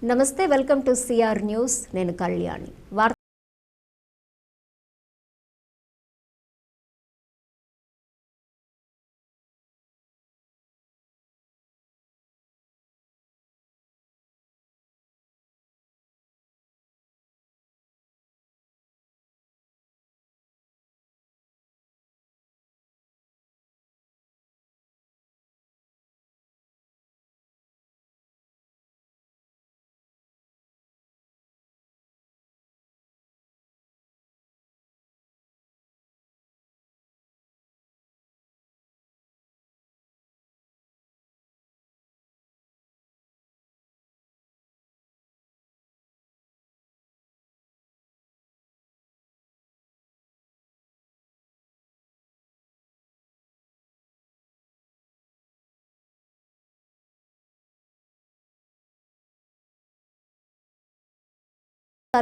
నమస్తే, welcome to CR news. నేను కళ్యాణి.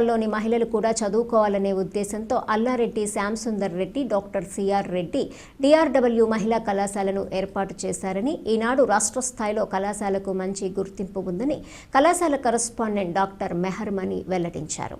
లోని మహిళలు కూడా చదువుకోవాలనే ఉద్దేశంతో Allareddy Shyamsundar Reddy, doctor CR Reddy DRW మహిళా కళాశాలను ఏర్పాటు చేశారని, ఈనాడు రాష్ట్ర స్థాయిలో కళాశాలకు మంచి గుర్తింపు ఉందని కళాశాల కరస్పాండెంట్ డాక్టర్ మెహర్మణి వెల్లడించారు.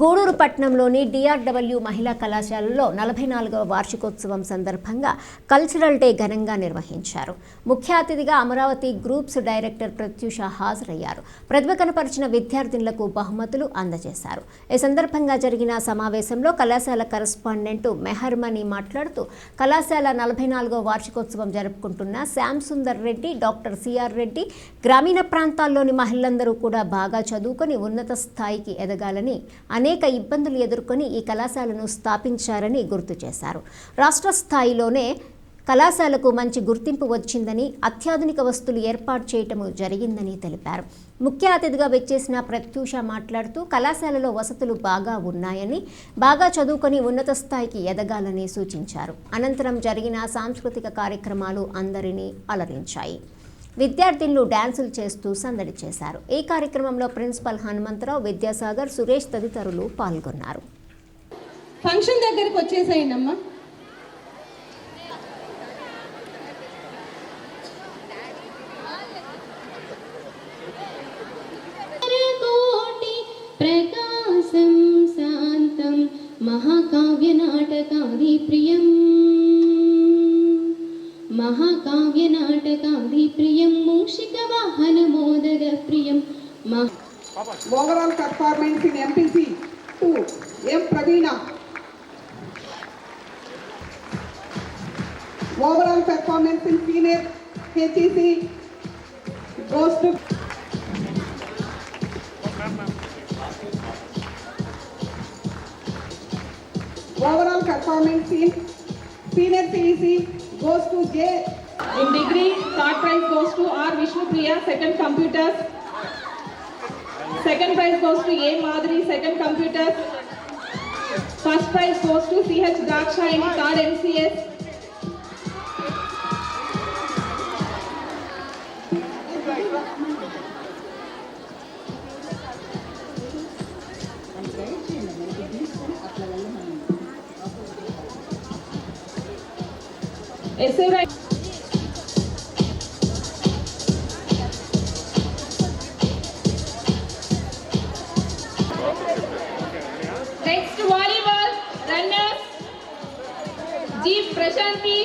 గూడూరు పట్టణంలోని డిఆర్డబ్ల్యూ మహిళా కళాశాలలో 44వ వార్షికోత్సవం సందర్భంగా కల్చరల్ డే ఘనంగా నిర్వహించారు. ముఖ్య అతిథిగా అమరావతి గ్రూప్స్ డైరెక్టర్ ప్రత్యూష హాజరయ్యారు. ప్రతిభ కనపరిచిన విద్యార్థినులకు బహుమతులు అందజేశారు. ఈ సందర్భంగా జరిగిన సమావేశంలో కళాశాల కరస్పాండెంట్ మెహర్మణి మాట్లాడుతూ, కళాశాల 44వ వార్షికోత్సవం జరుపుకుంటున్న శ్యాంసుందర్ రెడ్డి, డాక్టర్ సిఆర్ రెడ్డి గ్రామీణ ప్రాంతాల్లోని మహిళలందరూ కూడా బాగా చదువుకొని ఉన్నత స్థాయికి ఎదగాలని, అనేక ఇబ్బందులు ఎదుర్కొని ఈ కళాశాలను స్థాపించారని గుర్తు చేశారు. రాష్ట్ర స్థాయిలోనే కళాశాలకు మంచి గుర్తింపు వచ్చిందని, అత్యాధునిక వస్తువులు ఏర్పాటు చేయటం జరిగిందని తెలిపారు. ముఖ్య అతిథిగా వచ్చేసిన ప్రత్యూష మాట్లాడుతూ, కళాశాలలో వసతులు బాగా ఉన్నాయని, బాగా చదువుకొని ఉన్నత స్థాయికి ఎదగాలని సూచించారు. అనంతరం జరిగిన సాంస్కృతిక కార్యక్రమాలు అందరినీ అలరించాయి. విద్యార్థినులు డ్యాన్సులు చేస్తూ సందడి చేశారు. ఈ కార్యక్రమంలో ప్రిన్సిపల్ హనుమంతరావు, విద్యాసాగర్, సురేష్ తదితరులు పాల్గొన్నారు. ఫంక్షన్ దగ్గరికి వచ్చేసేయండమ్మా. ప్రకాశం శాంతం మహాకావ్య నాటకాది ప్రియం, महाकाव्य नाटकादि प्रियं मूषिक वाहन मोदक प्रियं. Overall performance in MPC 2 M Praveena. Overall performance in senior HEC goes to overall performance in senior CEC goes to J. In degree, third prize goes to R. Vishnupriya, second computers. Second prize goes to A. Madhuri, second computers. First prize goes to CH Dakshayani, third MCS. Essay writing. Next volleyball runners G Prashanti.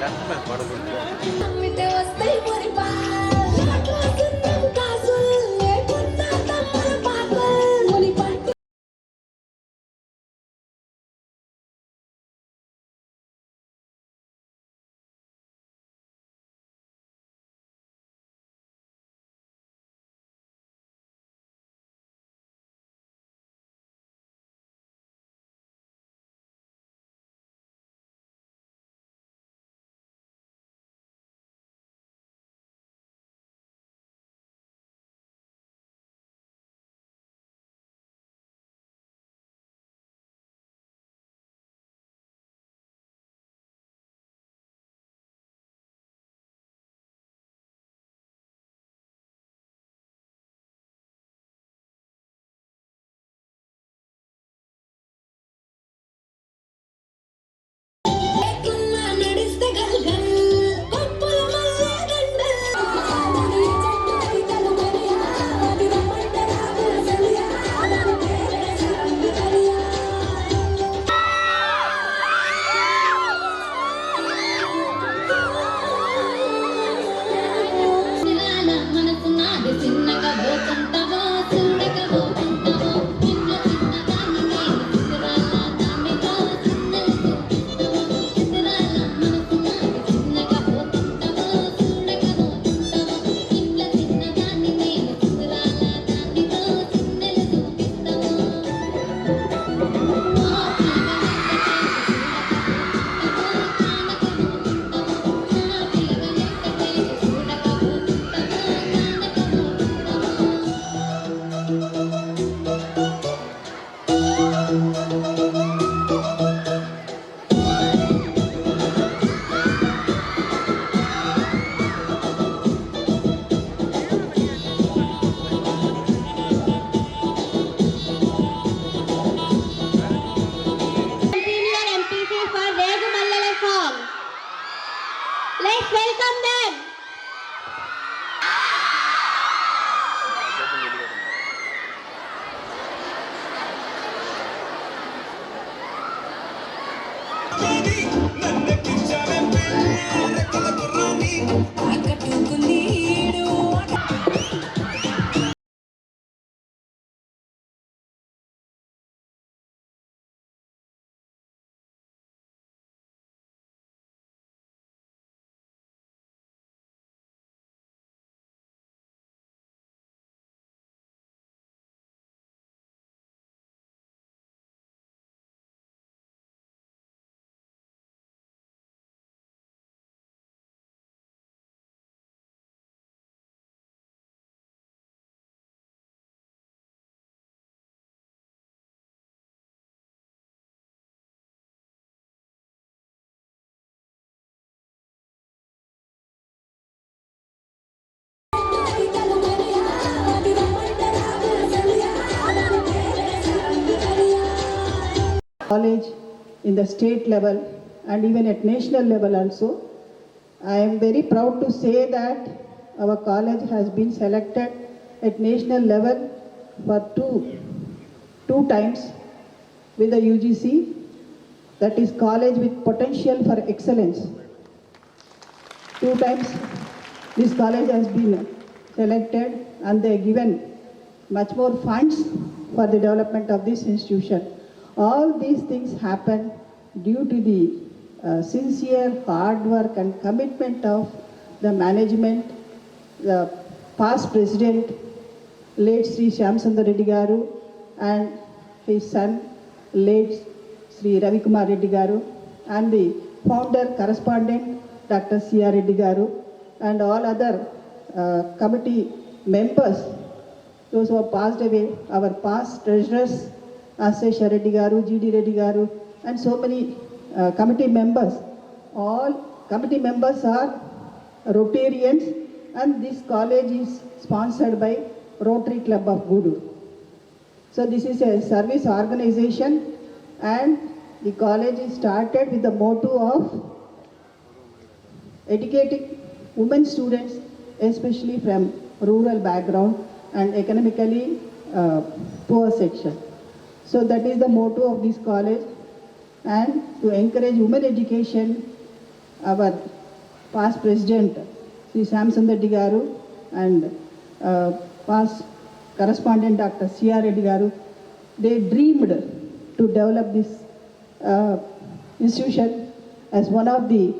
That's my part of it. College in the state level and even at national level also. I am very proud to say that our college has been selected at national level for two times with the UGC, that is college with potential for excellence. 2 times this college has been selected and they given much more funds for the development of this institution. All these things happen due to the sincere hard work and commitment of the management, the past president, late Sri Shyamsundar Reddy Garu, and his son, late Sri Ravi Kumar Reddy Garu, and the founder correspondent, Dr. C.R. Reddy Garu, and all other committee members, those who have passed away, our past treasurers, Asesha Reddy Garu, G.D. Reddy Garu, and so many committee members. All committee members are Rotarians, and this college is sponsored by Rotary Club of Guduru. So this is a service organization, and the college is started with the motto of educating women students, especially from rural background and economically poor section. So that is the motto of this college, and to encourage women education, our past president, Sri Shyamsundar Reddy Garu, and past correspondent Dr. C.R. Reddy Garu, they dreamed to develop this institution as one of the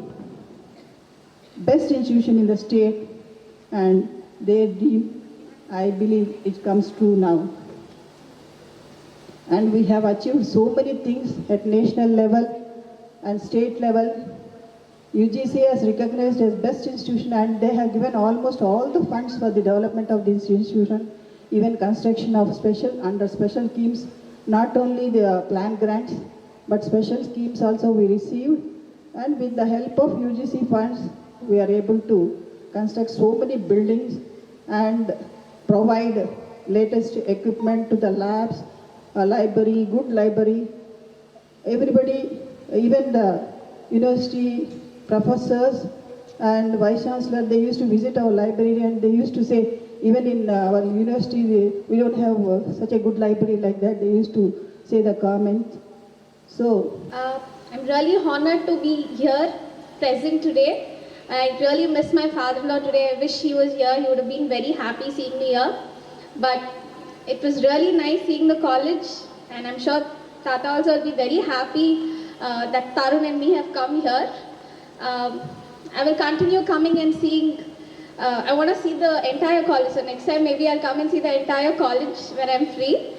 best institution in the state, and their dream, I believe, it comes true now. And we have achieved so many things at national level and state level. UGC has recognized as best institution, and they have given almost all the funds for the development of this institution, even construction of under special schemes, not only the plan grants, but special schemes also we received. And with the help of UGC funds, we are able to construct so many buildings and provide latest equipment to the labs, a library, good library. Everybody, even the university professors and vice chancellor, they used to visit our library, and they used to say, even in our university, we don't have such a good library like that. They used to say the comment. So, I'm really honored to be here, present today. I really miss my father-in-law today. I wish he was here. He would have been very happy seeing me here. But it was really nice seeing the college, and I'm sure Tata also will be very happy that Tarun and me have come here. I will continue coming and seeing. I want to see the entire college. So next time maybe I'll come and see the entire college when I'm free.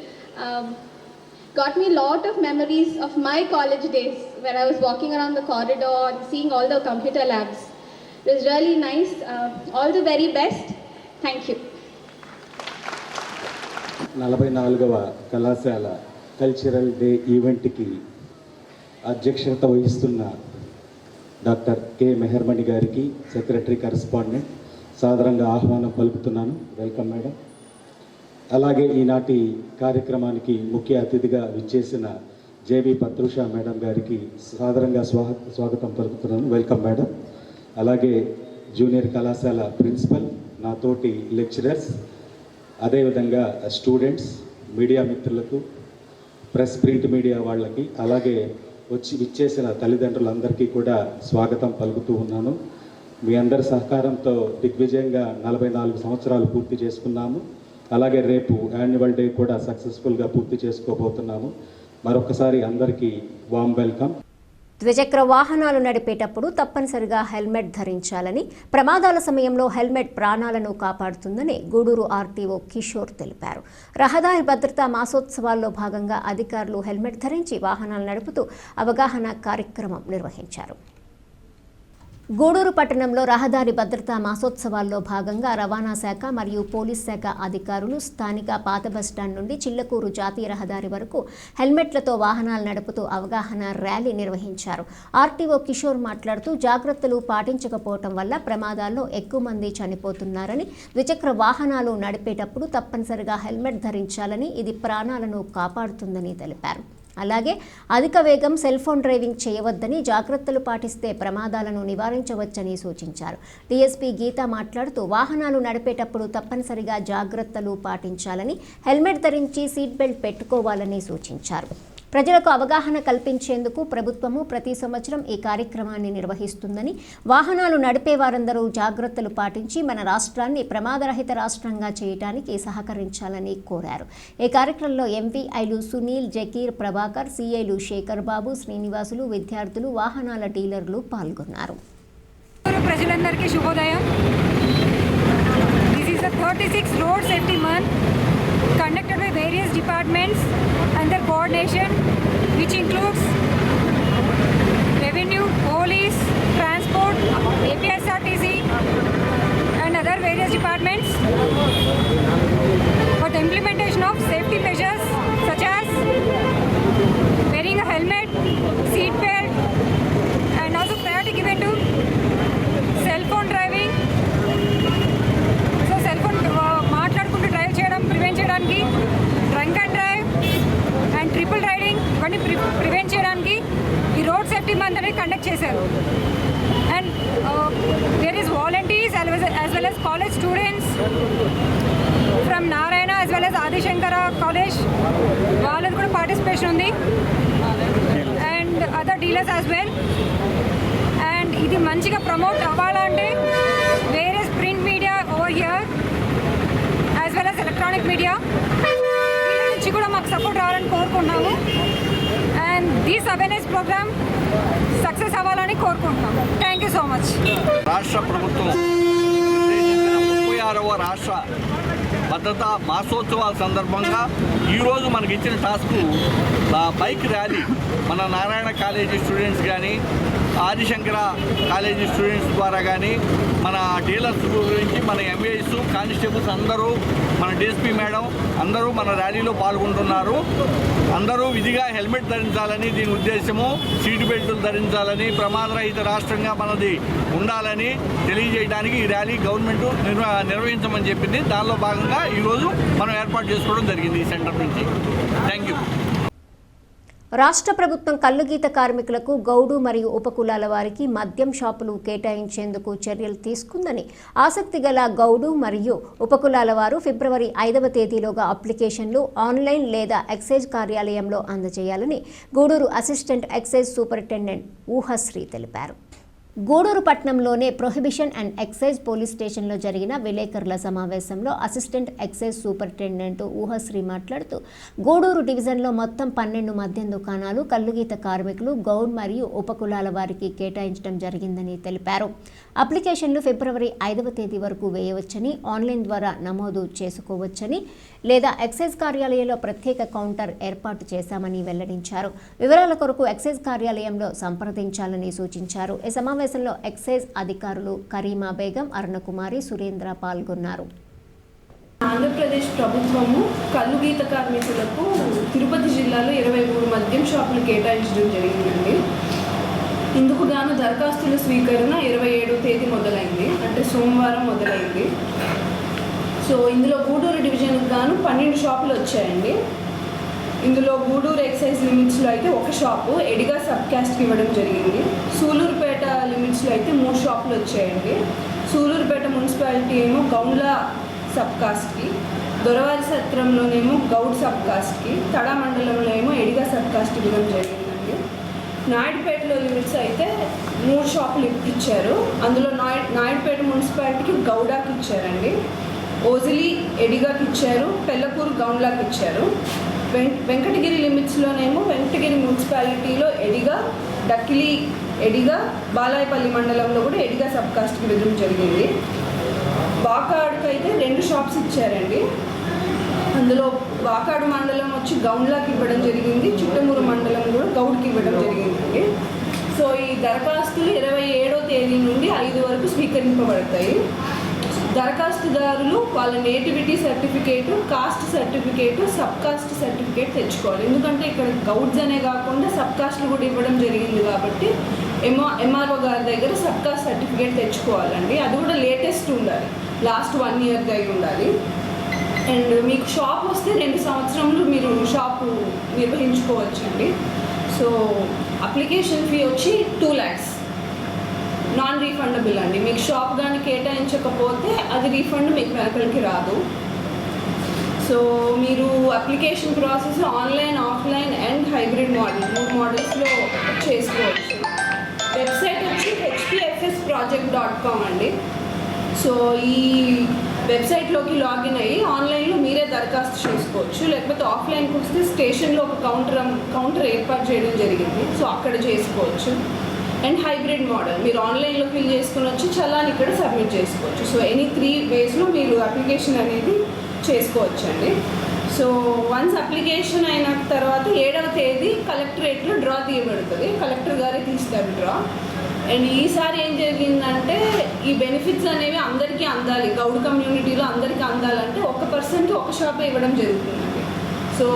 Got me a lot of memories of my college days when I was walking around the corridor and seeing all the computer labs. It was really nice. All the very best. Thank you. 44వ కళాశాల cultural day ఈవెంట్కి అధ్యక్షత వహిస్తున్న doctor K మెహర్మణి గారికి, secretary correspondent, సాదరంగా ఆహ్వానం పలుకుతున్నాను. Welcome madam. అలాగే ఈనాటి కార్యక్రమానికి ముఖ్య అతిథిగా విచ్చేసిన జేబీ పత్రుషా మేడం గారికి సాదరంగా స్వాగతం పలుకుతున్నాను. Welcome madam. అలాగే జూనియర్ కళాశాల ప్రిన్సిపల్, నాతోటి లెక్చరర్స్, అదేవిధంగా స్టూడెంట్స్, మీడియా మిత్రులకు, ప్రెస్ ప్రింట్ మీడియా వాళ్ళకి, అలాగే విచ్చేసిన తల్లిదండ్రులందరికీ కూడా స్వాగతం పలుకుతూ ఉన్నాను. మీ అందరి సహకారంతో దిగ్విజయంగా 44 సంవత్సరాలు పూర్తి చేసుకున్నాము. అలాగే రేపు యాన్యువల్ డే కూడా సక్సెస్ఫుల్గా పూర్తి చేసుకోబోతున్నాము. మరొకసారి అందరికీ వామ్ వెల్కమ్. ద్విచక్ర వాహనాలు నడిపేటప్పుడు తప్పనిసరిగా హెల్మెట్ ధరించాలని, ప్రమాదాల సమయంలో హెల్మెట్ ప్రాణాలను కాపాడుతుందని గూడూరు ఆర్టీఓ కిషోర్ తెలిపారు. రహదారి భద్రతా మాసోత్సవాల్లో భాగంగా అధికారులు హెల్మెట్ ధరించి వాహనాలు నడుపుతూ అవగాహన కార్యక్రమం నిర్వహించారు. గూడూరు పట్టణంలో రహదారి భద్రతా మాసోత్సవాల్లో భాగంగా రవాణా శాఖ మరియు పోలీస్ శాఖ అధికారులు స్థానిక పాత బస్టాండ్ నుండి చిల్లకూరు జాతీయ రహదారి వరకు హెల్మెట్లతో వాహనాలు నడుపుతూ అవగాహన ర్యాలీ నిర్వహించారు. ఆర్టీఓ కిషోర్ మాట్లాడుతూ జాగ్రత్తలు పాటించకపోవటం వల్ల ప్రమాదాల్లో ఎక్కువ మంది చనిపోతున్నారని, ద్విచక్ర వాహనాలు నడిపేటప్పుడు తప్పనిసరిగా హెల్మెట్ ధరించాలని, ఇది ప్రాణాలను కాపాడుతుందని తెలిపారు. అలాగే అధిక వేగం, సెల్ ఫోన్ డ్రైవింగ్ చేయవద్దని, జాగ్రత్తలు పాటిస్తే ప్రమాదాలను నివారించవచ్చని సూచించారు. డీఎస్పీ గీత మాట్లాడుతూ వాహనాలు నడిపేటప్పుడు తప్పనిసరిగా జాగ్రత్తలు పాటించాలని, హెల్మెట్ ధరించి సీట్ బెల్ట్ పెట్టుకోవాలని సూచించారు. ప్రజలకు అవగాహన కల్పించేందుకు ప్రభుత్వము ప్రతి సంవత్సరం ఈ కార్యక్రమాన్ని నిర్వహిస్తుందని, వాహనాలు నడిపే వారందరూ జాగ్రత్తలు పాటించి మన రాష్ట్రాన్ని ప్రమాదరహిత రాష్ట్రంగా చేయడానికి సహకరించాలని కోరారు. ఈ కార్యక్రమంలో ఎంవీఐలు సునీల్, జకీర్, ప్రభాకర్, సిఐలు శేఖర్ బాబు, శ్రీనివాసులు, విద్యార్థులు, వాహనాల డీలర్లు పాల్గొన్నారు. ప్రజలందరికీ శుభోదయం. This is the 36th Road Safety Month conducted by various departments under coordination, which includes Revenue, Police, Transport, APSRTC and other various departments for the implementation of safety measures such as wearing a helmet, seat belt, and also priority given to cell phone driving. So cell phone మాట్లాడుకుంటూ drive చేయడం prevent చేయడానికి, drunk and drive and triple riding ఇవన్నీ prevent చేయడానికి ఈ road safety month అనేది conduct చేశారు. And there is volunteers as well as college students from Narayana as well as Adishankara College, వాళ్ళది కూడా పార్టిసిపేషన్ ఉంది, and other dealers as well. And ఇది మంచిగా ప్రమోట్ అవ్వాలంటే various print media over here as well as electronic media నుంచి కూడా మాకు support రావాలని కోరుకుంటున్నాము. And this awareness program success అవ్వాలని కోరుకుంటున్నాము. Thank you so much. రాష్ట్ర ప్రభుత్వం 36వ రాష్ట్ర భద్రతా మాసోత్సవాల సందర్భంగా ఈరోజు మనకి ఇచ్చిన టాస్క్ బైక్ ర్యాలీ. మన నారాయణ కాలేజీ స్టూడెంట్స్ కానీ, ఆదిశంకర కాలేజీ స్టూడెంట్స్ ద్వారా కానీ, మన డీలర్స్ గురించి మన ఎంఏఎస్, కానిస్టేబుల్స్ అందరూ, మన డిఎస్పీ మేడం అందరూ మన ర్యాలీలో పాల్గొంటున్నారు. అందరూ విధిగా హెల్మెట్ ధరించాలని దీని ఉద్దేశము, సీటు బెల్టులు ధరించాలని, ప్రమాదరహిత రాష్ట్రంగా మనది ఉండాలని తెలియజేయడానికి ఈ ర్యాలీ గవర్నమెంట్ నిర్వహించమని చెప్పింది. దానిలో భాగంగా ఈరోజు మనం ఏర్పాటు చేసుకోవడం జరిగింది ఈ సెంటర్ నుంచి. Thank you. రాష్ట్ర ప్రభుత్వం కల్లుగీత కార్మికులకు గౌడు మరియు ఉపకులాల వారికి మద్యం షాపులు కేటాయించేందుకు చర్యలు తీసుకుందని, ఆసక్తి గల గౌడు మరియు ఉపకులాల వారు ఫిబ్రవరి 5వ తేదీలోగా అప్లికేషన్లు ఆన్లైన్ లేదా ఎక్సైజ్ కార్యాలయంలో అందజేయాలని Guduru assistant excise superintendent Uhasri తెలిపారు. గూడూరు పట్టణంలోనే ప్రొహిబిషన్ అండ్ ఎక్సైజ్ పోలీస్ స్టేషన్లో జరిగిన విలేకరుల సమావేశంలో అసిస్టెంట్ ఎక్సైజ్ సూపరింటెండెంట్ ఊహశ్రీ మాట్లాడుతూ, గూడూరు డివిజన్లో మొత్తం 12 మద్యం దుకాణాలు కల్లుగీత కార్మికులు, గౌడ్ మరియు ఉపకులాల వారికి కేటాయించడం జరిగిందని తెలిపారు. అప్లికేషన్లు ఫిబ్రవరి 5వ తేదీ వరకు వేయవచ్చని, ఆన్లైన్ ద్వారా నమోదు చేసుకోవచ్చని, లేదా ఎక్సైజ్ కార్యాలయంలో ప్రత్యేక కౌంటర్ ఏర్పాటు చేశామని వెల్లడించారు. వివరాల కొరకు ఎక్సైజ్ కార్యాలయంలో సంప్రదించాలని సూచించారు. ఈ సమావేశంలో ఎక్సైజ్ అధికారులు కరీమా బేగం, అరుణకుమారి, సురేంద్ర పాల్గొన్నారు. ఆంధ్రప్రదేశ్ ప్రభుత్వము కల్లుగీత కార్మికులకు తిరుపతి జిల్లాలో 23 మద్యం షాపులు కేటాయించడం జరిగిందండి. ఇందుకు గాను దరఖాస్తుల స్వీకరణ 27వ తేదీ మొదలైంది, అంటే సోమవారం మొదలైంది. సో ఇందులో గూడూరు డివిజన్కి గాను 12 షాపులు వచ్చాయండి. ఇందులో గూడూరు ఎక్సైజ్ లిమిట్స్లో అయితే ఒక షాపు ఎడిగా సబ్ క్యాస్ట్కి ఇవ్వడం జరిగింది. సూలూరుపేట లిమిట్స్లో అయితే 3 షాపులు వచ్చాయండి. సూలూరుపేట మున్సిపాలిటీ ఏమో గౌండ్ల సబ్ కాస్ట్కి, దొరవారి సత్రంలోనేమో గౌడ్ సబ్ కాస్ట్కి, తడా మండలంలో ఏమో ఎడిగా సబ్ కాస్ట్ ఇవ్వడం జరిగిందండి. నాయుడుపేటలో లిమిట్స్ అయితే 3 షాపులు ఇచ్చారు. అందులో నాయుడుపేట మున్సిపాలిటీకి గౌడాకి ఇచ్చారండి, ఓజిలి ఎడిగాకి ఇచ్చారు, పెళ్ళపూర్ గౌండ్లాకి ఇచ్చారు. వెంకటగిరి లిమిట్స్లోనేమో వెంకటగిరి మున్సిపాలిటీలో ఎడిగా, డక్కిలి ఎడిగా, బాలాయపల్లి మండలంలో కూడా ఎడిగా సబ్ కాస్ట్కి ఇవ్వడం జరిగింది. వాకాడుకు అయితే 2 షాప్స్ ఇచ్చారండి. అందులో వాకాడు మండలం వచ్చి గౌండ్లాకి ఇవ్వడం జరిగింది, చిట్టమూరు మండలం కూడా గౌడ్కి ఇవ్వడం జరిగిందండి. సో ఈ దరఖాస్తులు 27వ తేదీ నుండి 5 వరకు స్వీకరింపబడతాయి. దరఖాస్తుదారులు వాళ్ళ nativity certificate, cost certificate, sub caste certificate తెచ్చుకోవాలి. ఎందుకంటే ఇక్కడ గౌడ్స్ అనే కాకుండా సబ్ కాస్ట్లు కూడా ఇవ్వడం జరిగింది కాబట్టి ఎంఆర్ఓ గారి దగ్గర సబ్ కాస్ట్ సర్టిఫికేట్ తెచ్చుకోవాలండి. అది కూడా లేటెస్ట్ ఉండాలి, లాస్ట్ 1 ఇయర్ అయి ఉండాలి. అండ్ మీకు షాప్ వస్తే 2 సంవత్సరములు మీరు షాపు నిర్వహించుకోవచ్చండి. సో అప్లికేషన్ ఫీ వచ్చి 2 lakhs, నాన్ రీఫండబుల్ అండి. మీకు షాప్ కానీ కేటాయించకపోతే అది రీఫండ్ మీకు వెనకలికి రాదు. సో మీరు application process online, offline and hybrid model 3 మోడల్స్లో చేసుకోవచ్చు. వెబ్సైట్ వచ్చి hpfsproject.com అండి. సో ఈ వెబ్సైట్లోకి లాగిన్ అయ్యి ఆన్లైన్లో మీరే దరఖాస్తు చేసుకోవచ్చు. లేకపోతే ఆఫ్లైన్కి వస్తే స్టేషన్లో ఒక కౌంటర్ ఏర్పాటు చేయడం జరిగింది, సో అక్కడ చేసుకోవచ్చు. అండ్ హైబ్రిడ్ మోడల్ మీరు ఆన్లైన్లో ఫిల్ చేసుకుని వచ్చి చలాన్ ఇక్కడ సబ్మిట్ చేసుకోవచ్చు. సో ఎనీ 3 waysలో మీరు అప్లికేషన్ అనేది చేసుకోవచ్చండి. సో వన్స్ అప్లికేషన్ అయిన తర్వాత 7వ తేదీ కలెక్టరేట్లో డ్రా తీయబడుతుంది. కలెక్టర్ గారే తీస్తారు డ్రా. అండ్ ఈసారి ఏం జరిగిందంటే ఈ బెనిఫిట్స్ అనేవి అందరికీ అందాలి, గౌడ్ కమ్యూనిటీలో అందరికీ అందాలంటే 1 personకి 1 షాపే ఇవ్వడం జరుగుతుందండి. సో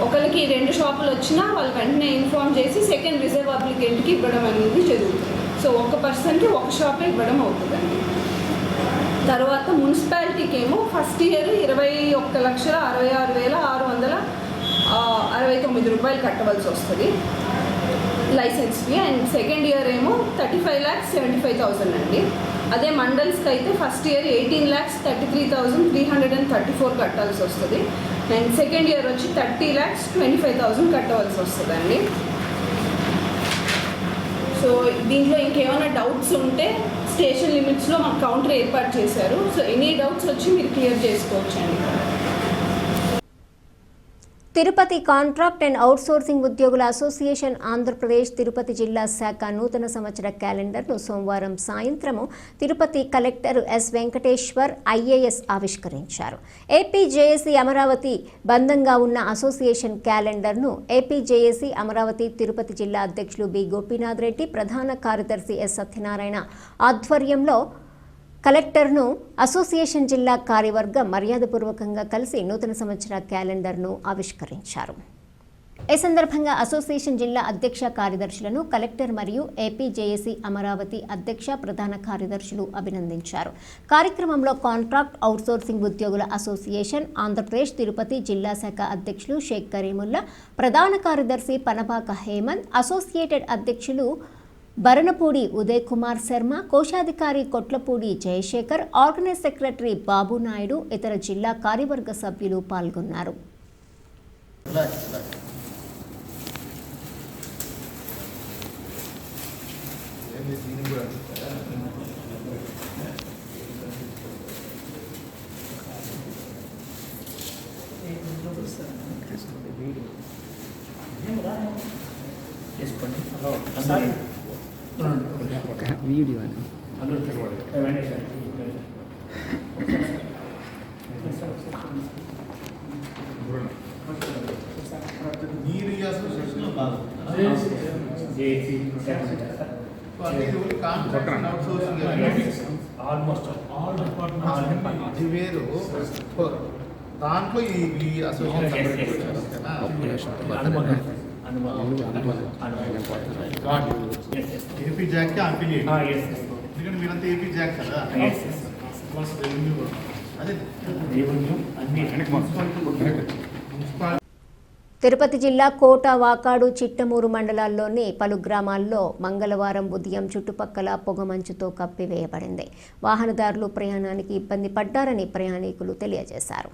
ఒకరికి 2 షాపులు వచ్చినా వాళ్ళు వెంటనే ఇన్ఫార్మ్ చేసి సెకండ్ రిజర్వ్ అప్లికెంట్కి ఇవ్వడం అనేది జరుగుతుంది. సో 1 personకి 1 షాపే ఇవ్వడం అవుతుందండి. తర్వాత మున్సిపాలిటీకి ఏమో ఫస్ట్ ఇయర్ 21,66,669 రూపాయలు కట్టవలసి వస్తుంది license fee. And second year ఏమో 35,75,000 అండి. అదే మండల్స్కి అయితే ఫస్ట్ ఇయర్ 18,33,334 కట్టాల్సి వస్తుంది. అండ్ సెకండ్ ఇయర్ వచ్చి 30,25,000 కట్టవలసి వస్తుందండి. సో దీంట్లో ఇంకేమైనా డౌట్స్ ఉంటే స్టేషన్ లిమిట్స్లో మాకు కౌంటర్ ఏర్పాటు చేశారు. సో ఎనీ డౌట్స్ వచ్చి మీరు క్లియర్ చేసుకోవచ్చండి. తిరుపతి కాంట్రాక్ట్ అండ్ అవుట్సోర్సింగ్ ఉద్యోగుల అసోసియేషన్ ఆంధ్రప్రదేశ్ తిరుపతి జిల్లా శాఖ నూతన సంవత్సర క్యాలెండర్ను సోమవారం సాయంత్రము Tirupati collector S Venkateshwar IAS ఆవిష్కరించారు. ఏపీజేఏసీ అమరావతి బంధంగా ఉన్న అసోసియేషన్ క్యాలెండర్ను ఏపీజేఏసీ అమరావతి తిరుపతి జిల్లా అధ్యక్షులు బి గోపీనాథ్ రెడ్డి, ప్రధాన కార్యదర్శి ఎస్ సత్యనారాయణ ఆధ్వర్యంలో కలెక్టర్ను అసోసియేషన్ జిల్లా కార్యవర్గం మర్యాదపూర్వకంగా కలిసి నూతన సంవత్సర క్యాలెండర్ను ఆవిష్కరించారు. ఈ సందర్భంగా అసోసియేషన్ జిల్లా అధ్యక్ష కార్యదర్శులను కలెక్టర్ మరియు ఏపీజేఏసీ అమరావతి అధ్యక్ష, ప్రధాన కార్యదర్శులు అభినందించారు. కార్యక్రమంలో కాంట్రాక్ట్ అవుట్సోర్సింగ్ ఉద్యోగుల అసోసియేషన్ ఆంధ్రప్రదేశ్ తిరుపతి జిల్లా శాఖ అధ్యక్షులు షేక్ కరీముల్లా, ప్రధాన కార్యదర్శి పనబాక హేమంత్, అసోసియేటెడ్ అధ్యక్షులు బరణపూడి ఉదయ్ కుమార్ శర్మ, కోశాధికారి కొట్లపూడి జయశేఖర్, ఆర్గనైజ్ సెక్రటరీ బాబు నాయుడు, ఇతర జిల్లా కార్యవర్గ సభ్యులు పాల్గొన్నారు. వీడియో మీరు ఈ అసోసియేషన్లో భాగం ఆల్మోస్ట్ ఆల్ డిపార్ట్మెంట్స్ వేరు దాంట్లో ఈ అసోసియేషన్ ఏపీ జాక్కి అఫిలియేట్, ఎందుకంటే మీరంతా ఏపీ జాక్ కదా. అదే తిరుపతి జిల్లా కోట, వాకాడు, చిట్టమూరు మండలాల్లోని పలు గ్రామాల్లో మంగళవారం ఉదయం చుట్టుపక్కల పొగమంచుతో కప్పివేయబడింది. వాహనదారులు ప్రయాణానికి ఇబ్బంది పడ్డారని ప్రయాణికులు తెలియజేశారు.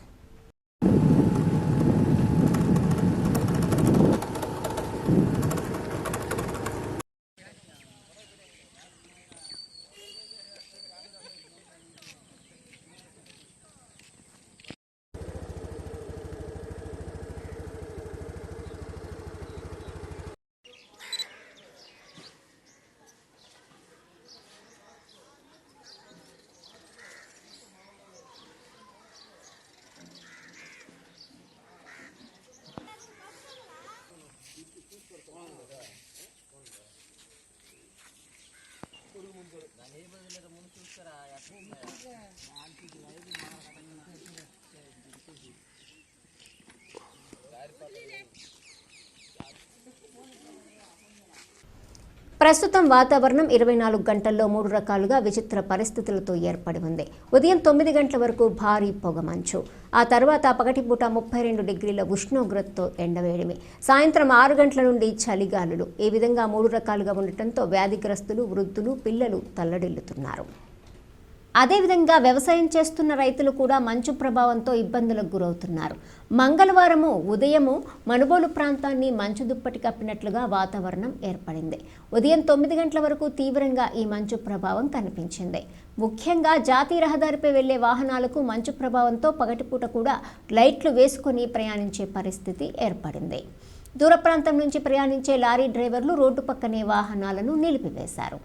ప్రస్తుతం వాతావరణం 24 గంటల్లో 3 రకాలుగా విచిత్ర పరిస్థితులతో ఏర్పడి ఉంది. ఉదయం 9 గంటల వరకు భారీ పొగమంచు, ఆ తర్వాత పగటిపూట 32 డిగ్రీల ఉష్ణోగ్రతతో ఎండవేడిమి, సాయంత్రం 6 గంటల నుండి చలిగాలులు. ఈ విధంగా 3 రకాలుగా ఉండటంతో వ్యాధిగ్రస్తులు, వృద్ధులు, పిల్లలు తల్లడిల్లుతున్నారు. అదేవిధంగా వ్యవసాయం చేస్తున్న రైతులు కూడా మంచు ప్రభావంతో ఇబ్బందులకు గురవుతున్నారు. మంగళవారం ఉదయము మనుబోలు ప్రాంతాన్ని మంచు దుప్పటి కప్పినట్లుగా వాతావరణం ఏర్పడింది. ఉదయం 9 గంటల వరకు తీవ్రంగా ఈ మంచు ప్రభావం కనిపించింది. ముఖ్యంగా జాతీయ రహదారిపై వెళ్లే వాహనాలకు మంచు ప్రభావంతో పగటిపూట కూడా లైట్లు వేసుకుని ప్రయాణించే పరిస్థితి ఏర్పడింది. దూర ప్రాంతం నుంచి ప్రయాణించే లారీ డ్రైవర్లు రోడ్డు పక్కనే వాహనాలను నిలిపివేశారు.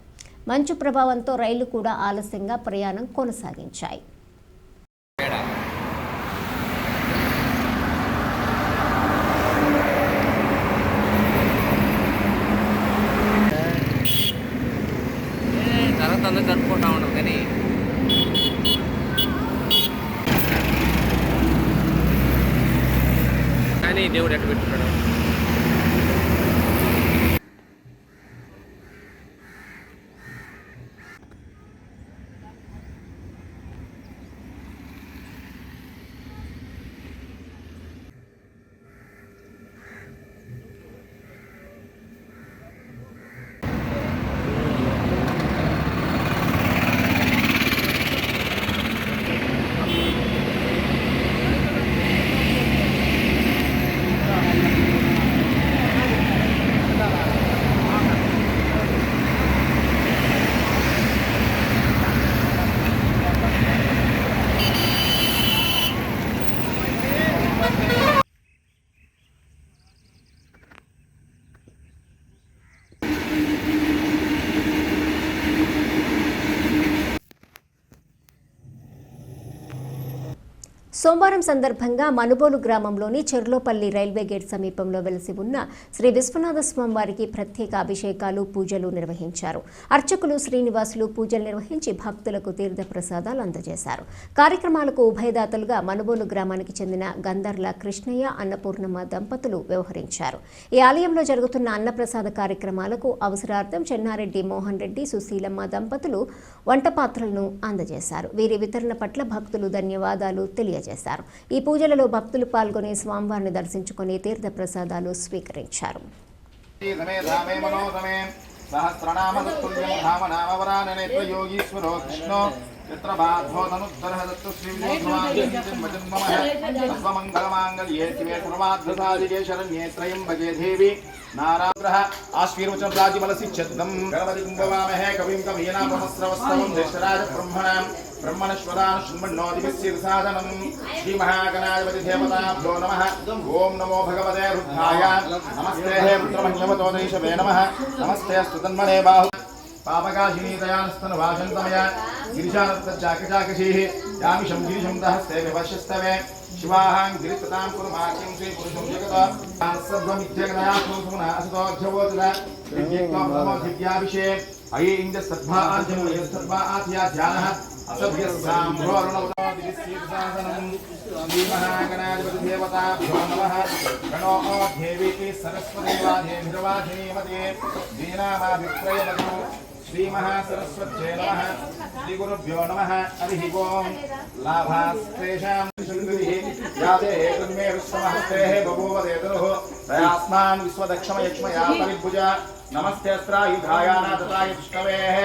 మంచు ప్రభావంతో రైళ్లు కూడా ఆలస్యంగా ప్రయాణం కొనసాగించాయి. జరుపుకుంటా ఉండవు కానీ దేవుడు ఎక్కడ పెట్టుకున్నాడు. సోమవారం సందర్భంగా మనుబోలు గ్రామంలోని చెర్లోపల్లి రైల్వే గేట్ సమీపంలో వెలిసి ఉన్న శ్రీ విశ్వనాథ స్వామి వారికి ప్రత్యేక అభిషేకాలు, పూజలు నిర్వహించారు. అర్చకులు శ్రీనివాసులు పూజలు నిర్వహించి భక్తులకు తీర్థ ప్రసాదాలు అందజేశారు. కార్యక్రమాలకు ఉభయదాతలుగా మనుబోలు గ్రామానికి చెందిన గంధర్ల కృష్ణయ్య, అన్నపూర్ణమ్మ దంపతులు వ్యవహరించారు. ఈ ఆలయంలో జరుగుతున్న అన్నప్రసాద కార్యక్రమాలకు అవసరార్థం చెన్నారెడ్డి మోహన్ రెడ్డి, సుశీలమ్మ దంపతులు వంటపాత్రలను అందజేశారు. వీరి వితరణ పట్ల భక్తులు ధన్యవాదాలు తెలియజేశారు. ఈ పూజలలో భక్తులు పాల్గొని స్వామివారిని దర్శించుకుని తీర్థ ప్రసాదాలు స్వీకరించారు. नाराग्रह आश्वीर्वचन राज्यमलसिच्छद्दं गणपति कुंभवामहे कविं कवीनामस्रवस्तवं देशराज ब्रह्मणां ब्रह्मणश्वरान् शृण्वन्नोदिभिस्सिरसादनं श्री महागणाधिपति देवताभ्यो नमः। ओम नमो भगवते रुद्राय नमस्ते हे रुद्रमन्यवतो देशवे नमः। नमस्ते स्तुतन्मने बाहु पापकाशिनी दयानस्तनवाशन्तमया गिरिशानत्तजाकजाकशीः यामिशं गिरिशं दहस्ते विवश्यस्तवे शिवाहां गिरिततां कुर्माकिं श्री पुरुषं जगत सद्वमित्यगणया सुमुना असतोऽध्यवोदला विज्ञेक्त्वं नमो दिव्याभिषे अये इंद सद्भा आर्जनो यस्तद्भा आत्या ध्यानः असभ्यस्सां भोरणवतो दिविस्सीर्षासनं श्री महागणाधिपति देवताभ्यो नमः। गणो देवी सरस्वती वाधेभिर्वाधिनीमते दीनामाभिप्रयवतो श्री महासरस्वत्यै नमः। श्री गुरुभ्यो नमः। हरिः ओम लाभास्तेषां याते तन्मे विश्वमहस्तेः बभूव देतरुः तयास्मान् विश्वदक्षमयक्ष्मया परिभुजा नमस्ते अस्त्रायुधायानाथताय विष्णवेः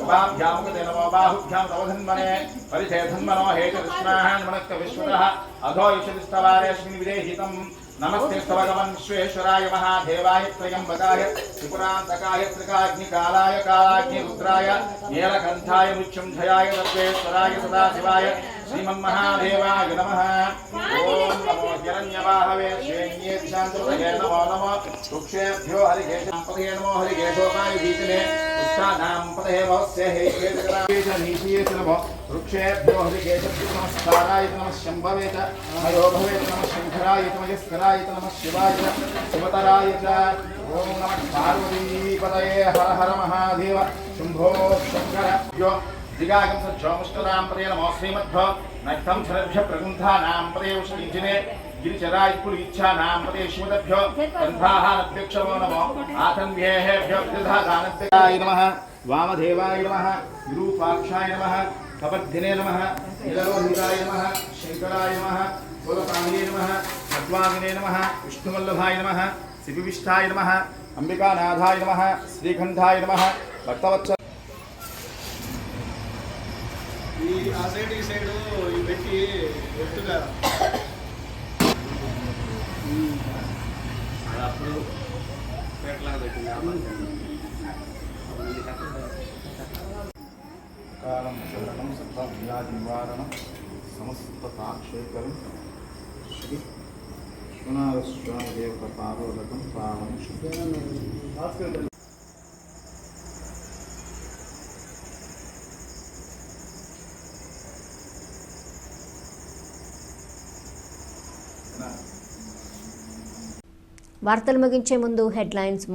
उभाभ्यामुखते नमो बाहुभ्यां तवधन्मने परिचयधन्मनो हेतुकृष्णान् मनक्क विश्वतः अधो युषदिस्तवारेऽस्मिन् विदेहितम् नमस्ते स्तवगमन् विश्वेश्वराय महादेवाय त्र्यम्बकाय त्रिपुरान्तकाय त्रिकाग्निकालाय कालाग्निरुद्राय नीलकण्ठाय मृत्युञ्जयाय सर्वेश्वराय सदाशिवाय श्रीमन्महादेवाय नमः। ओम नमो हिरण्यवाहवे श्रेण्ये शान्तपतये नमो नमः। वृक्षेभ्यो हरिकेशाम्पतये नमो हरिकेशोपाय भीतने पुष्टानां पतये भवस्य हेकेशनीशीये नमो वृक्षेभ्यो हरिकेशभ्यो नमस्काराय नमः शम्भवे च मयो भवे नमः शङ्कराय च मयस्कराय च नमः शिवाय च शिवतराय च। ओम नमः पार्वतीपतये हर हर महादेव शम्भो शङ्कर दिगागं सज्जोमुष्टरां पदे नमो श्रीमद्भो नक्तं शरभ्य प्रगुन्धानां पदे उष्णीजिने गिरिचरायपुर इच्छानां प्रदेशमुदभ्यो गन्धाः नभ्यक्षमो नमो आतन्व्येभ्यो दधादानभ्याय नमः वामदेवाय नमः विरूपाक्षाय नमः कपद्धिने नमः नीललोहिताय नमः शंकराय नमः कुलपाणिये नमः खड्वांगिने नमः विष्णुवल्लभाय नमः शिविविष्ठाय नमः अंबिकानाथाय नमः श्रीखंडाय नमः भक्तवत्सल ఆ సైడ్ ఈ సైడ్ ఇవి పెట్టి ఎత్తుగా అప్పుడు పేటలాగా పెట్టింది కాలం శరణం సర్వవ్యాధి నివారణం సమస్త తాక్షేకరం శ్రీ విశ్వనాథస్వామి దేవత పాదోదకం పావనం శుద్ధ వార్తలు ముగించే ముందు హెడ్లైన్స్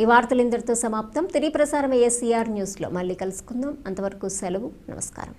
ఈ వార్తలు ఇంతటితో సమాప్తం. తిరిగి ప్రసారం అయ్యే సిఆర్ న్యూస్లో మళ్ళీ కలుసుకుందాం. అంతవరకు సెలవు. నమస్కారం.